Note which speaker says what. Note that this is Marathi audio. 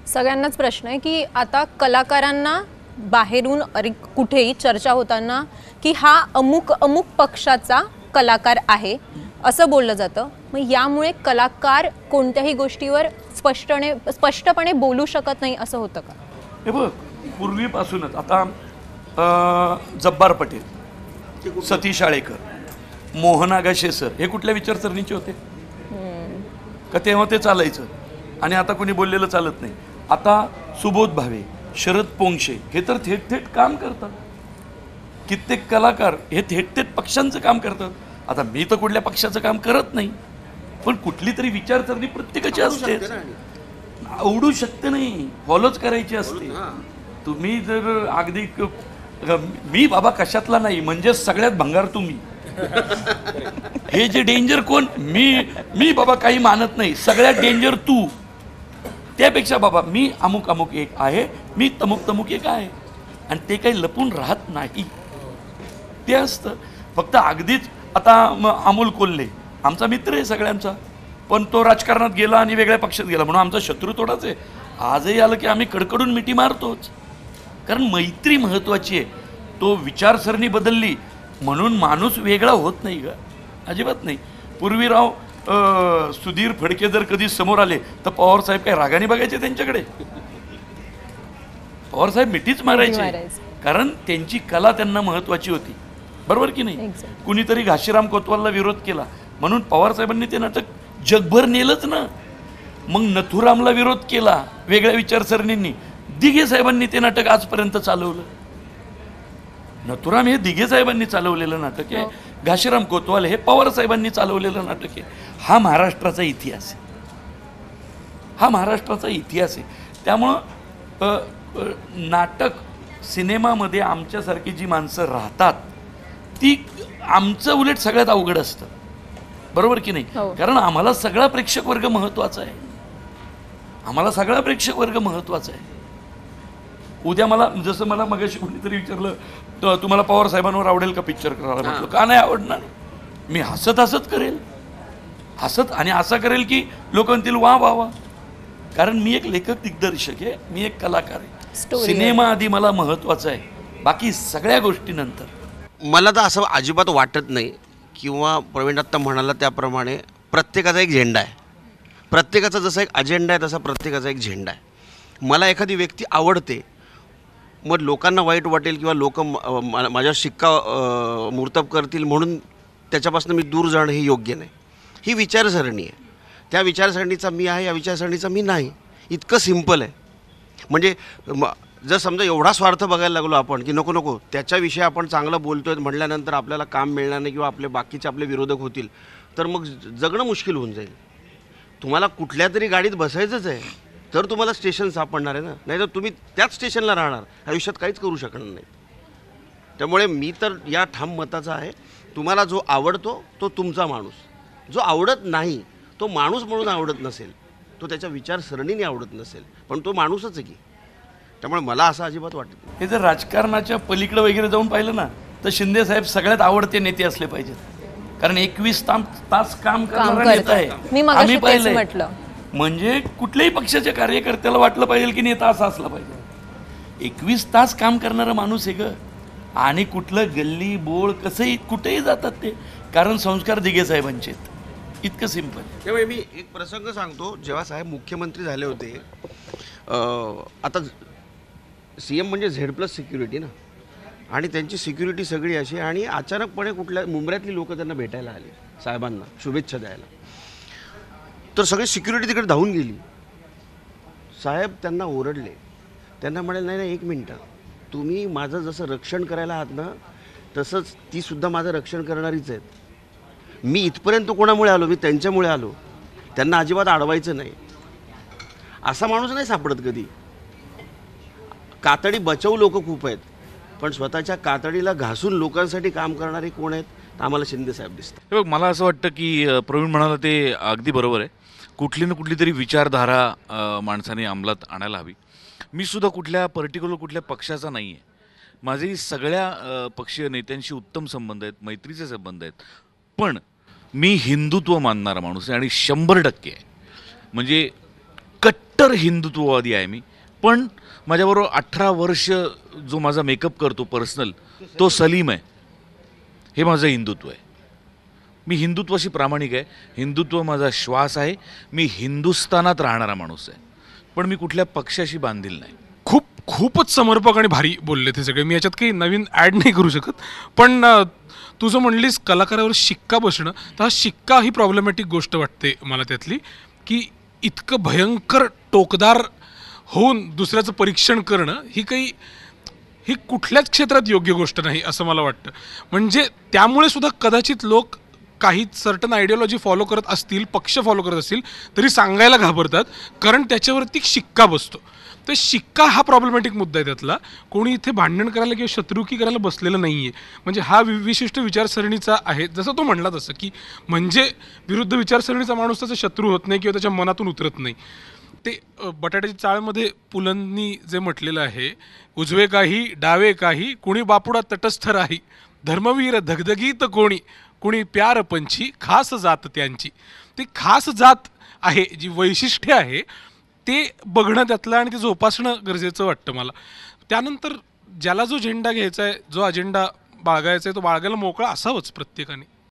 Speaker 1: सगळ्यांनाच प्रश्न आहे की आता कलाकारांना बाहेरून कुठेही चर्चा होताना की हा अमुक अमुक पक्षाचा कलाकार आहे असं बोललं जातं, मग यामुळे कलाकार कोणत्याही गोष्टीवर स्पष्टपणे बोलू शकत नाही असं होतं का?
Speaker 2: हे बघ, पूर्वीपासूनच आता जब्बार पटेल, सतीश आळेकर, मोहन आगाशे सर हे कुठल्या विचारसरणीचे होते का? तेव्हा ते चालायचं आणि आता कोणी बोललेलं चालत नाही. आता सुबोध भावे, शरद पोंक्षे हे तर थेट थेट काम करतात. कित्येक कलाकार हे थेट थेट पक्षांचं काम करतात. आता मी तर कुठल्या पक्षाचं काम करत नाही, पण कुठली तरी विचारसरणी प्रत्येकाची असते. आवडू शकते नाही, फॉलोच करायची असते. तुम्ही जर अगदी मी बाबा कशातला नाही म्हणजे सगळ्यात भंगार तुम्ही. हे जे डेंजर कोण, मी बाबा काही मानत नाही, सगळ्यात डेंजर तू. त्यापेक्षा बाबा मी अमुक अमुक एक आहे, मी तमुक तमुक एक आहे, आणि ते काही लपून राहत नाही. ते असतं. फक्त अगदीच आता अमोल कोल्हे आमचा मित्र आहे सगळ्यांचा, पण तो राजकारणात गेला आणि वेगळ्या पक्षात गेला म्हणून आमचा शत्रू थोडाच आहे. आजही आलं की आम्ही कडकडून मिठी मारतोच, कारण मैत्री महत्त्वाची आहे. तो विचारसरणी बदलली म्हणून माणूस वेगळा होत नाही ग, अजिबात नाही. पूर्वीराव सुधीर फडके जर कधी समोर आले तर पवार साहेब काय रागाने बघायचे त्यांच्याकडे? पवार साहेब मिठीच मारायचे, कारण त्यांची कला त्यांना महत्त्वाची होती. बरोबर की नाही? कुणीतरी घाशीराम कोतवालला विरोध केला म्हणून पवार साहेबांनी ते नाटक जगभर नेलंच ना. मग नथुरामला विरोध केला वेगळ्या विचारसरणींनी, दिघे साहेबांनी ते नाटक आजपर्यंत चालवलं. नथुराम हे दिघे साहेबांनी चालवलेलं नाटक आहे, घाशीराम कोतवाल हे पवार साहेबांनी चालवलेलं नाटक आहे. हा महाराष्ट्राचा इतिहास आहे, हा महाराष्ट्राचा इतिहास आहे. त्यामुळं नाटक सिनेमामध्ये आमच्यासारखी जी माणसं राहतात ती आमचं उलट सगळ्यात अवघड असतं. बरोबर की नाही? कारण आम्हाला सगळा प्रेक्षक वर्ग महत्त्वाचा आहे, आम्हाला सगळा प्रेक्षक वर्ग महत्त्वाचा आहे. उद्या मला जसं मला मगाशी कोणीतरी विचारलं तर तुम्हाला पवार साहेबांवर आवडेल का पिक्चर करायला? म्हटलं का नाही आवडणार, मी हसत हसत करेल, हसत, आणि असा करेल की लोक म्हणतील वा वा वा. कारण मी एक लेखक दिग्दर्शक आहे, मी एक कलाकार आहे. सिनेमा आधी मला महत्त्वाचा आहे, बाकी सगळ्या गोष्टी नंतर.
Speaker 3: मला तर असं अजिबात वाटत नाही किंवा प्रवीण आत्ता म्हणाला त्याप्रमाणे प्रत्येकाचा एक झेंडा आहे. प्रत्येकाचा जसा एक अजेंडा आहे तसा प्रत्येकाचा एक झेंडा आहे. मला एखादी व्यक्ती आवडते, मग लोकांना वाईट वाटेल किंवा लोक माझ्या शिक्का मुर्तब करतील म्हणून त्याच्यापासून मी दूर जाणं हे योग्य नाही. ही विचारसरणी आहे, त्या विचारसरणीचा मी आहे, या विचारसरणीचा मी नाही, इतकं सिम्पल आहे. म्हणजे जर समजा एवढा स्वार्थ बघायला लागलो आपण की नको नको त्याच्याविषयी आपण चांगलं बोलतोय म्हटल्यानंतर आपल्याला काम मिळणार नाही किंवा आपले बाकीचे आपले विरोधक होतील, तर मग जगणं मुश्किल होऊन जाईल. तुम्हाला कुठल्या तरी गाडीत बसायचंच आहे तर तुम्हाला स्टेशन सापडणार आहे ना, नाही तर तुम्ही त्याच स्टेशनला राहणार, आयुष्यात काहीच करू शकणार नाही. त्यामुळे मी तर या ठाम मताचा आहे, तुम्हाला जो आवडतो तो तुमचा माणूस, जो आवडत नाही तो माणूस म्हणून आवडत नसेल, तो त्याच्या विचारसरणीने आवडत नसेल, पण तो माणूसच आहे की. त्यामुळे मला असं अजिबात वाटत नाही.
Speaker 2: हे जर राजकारणाच्या पलीकडे वगैरे जाऊन पाहिलं ना तर शिंदे साहेब सगळ्यात आवडते नेते असले पाहिजेत, कारण 21 तास काम करणारा नेता आहे. आम्ही पाहिलं, म्हणजे कुठल्याही पक्षाच्या कार्यकर्त्याला वाटलं पाहिजे की नेता असा असला पाहिजे. 21 तास काम करणारा माणूस आहे ग, आणि कुठलं गल्ली बोळ कसंही कुठेही जातात ते, कारण संस्कार दिघे साहेबांचे आहेत. इतकं सिंपल.
Speaker 3: त्यामुळे मी एक प्रसंग सांगतो. जेव्हा साहेब मुख्यमंत्री झाले होते, आता CM म्हणजे Z+ सिक्युरिटी ना, आणि त्यांची सिक्युरिटी सगळी अशी, आणि अचानकपणे कुठल्या मुंबऱ्यातली लोक त्यांना भेटायला आली, साहेबांना शुभेच्छा द्यायला. तर सगळी सिक्युरिटी तिकडे धावून गेली. साहेब त्यांना ओरडले, त्यांना म्हणाले नाही नाही 1 मिनटं, तुम्ही माझं जसं रक्षण करायला आहात ना तसंच तीसुद्धा माझं रक्षण करणारीच आहेत. मी इथपर्यंत कोणामुळे आलो? मी त्यांच्यामुळे आलो. त्यांना अजिबात अडवायचं नाही. असा माणूस नाही सापडत कधी. कातडी बचाऊ लोक खूप आहेत, पण स्वतःच्या कातडीला घासून लोकांसाठी काम करणारे कोण आहेत? आम्हाला शिंदे साहेब दिसतात.
Speaker 4: हे बघ, मला असं वाटतं की प्रवीण म्हणाला ते अगदी बरोबर आहे. कुठली ना कुठली तरी विचारधारा माणसाने अंमलात आणायला हवी. मी सुद्धा कुठल्या पक्षाचा नाही आहे. माझे सगळ्या पक्षीय नेत्यांशी उत्तम संबंध आहेत, मैत्रीचे संबंध आहेत. पण मी हिंदुत्व मानणारा माणूस आहे आणि 100% म्हणजे कट्टर हिंदुत्ववादी आहे मी, पण माझ्याबरोबर 18 वर्ष जो माझा मेकअप करतो पर्सनल, तो सलीम आहे. हे माझं हिंदुत्व आहे. मी हिंदुत्वाशी प्रामाणिक आहे. हिंदुत्व माझा श्वास आहे. मी हिंदुस्थानात राहणारा माणूस आहे, पण मी कुठल्या पक्षाशी बांधील नाही.
Speaker 5: खूपच समर्पक आणि भारी बोलले ते सगळे. मी याच्यात काही नवीन ॲड नाही करू शकत. पण तू जो म्हणलीस कलाकारावर शिक्का बसणं, तर हा शिक्का ही प्रॉब्लेमॅटिक गोष्ट वाटते मला त्यातली, की इतकं भयंकर टोकदार होऊन दुसऱ्याचं परीक्षण करणं ही कुठल्याच क्षेत्रात योग्य गोष्ट नाही असं मला वाटतं. म्हणजे त्यामुळे सुद्धा कदाचित लोक काही सर्टन आयडियोलॉजी फॉलो करत असतील, पक्ष फॉलो करत असतील, तरी सांगायला घाबरतात, कारण त्याच्यावरती शिक्का बसतो. तर शिक्का हा प्रॉब्लेमॅटिक मुद्दा आहे त्यातला. कोणी इथे भांडण करायला किंवा शत्रुकी करायला बसलेलं नाही आहे. म्हणजे हा विशिष्ट विचारसरणीचा आहे, जसं तो म्हणला तसं, की म्हणजे विरुद्ध विचारसरणीचा माणूस त्याचा शत्रू होत नाही किंवा त्याच्या मनातून उतरत नाही. ते बटाट्याच्या चाळमध्ये पुलंनी जे म्हटलेलं आहे, उजवे काही डावे काही, कुणी बापुडा तटस्थ राही, धर्मवीर धगधगीत कोणी, कुणी प्यार पंछी खास जात त्यांची. ती खास जात आहे, जी वैशिष्ट्य आहे, ते बघणं त्यातलं आणि ते जोपासणं गरजेचं वाटतं मला. त्यानंतर ज्याला जो झेंडा घ्यायचा आहे, जो अजेंडा बाळगायचा आहे, तो बाळगायला मोकळा असावंच प्रत्येकाने.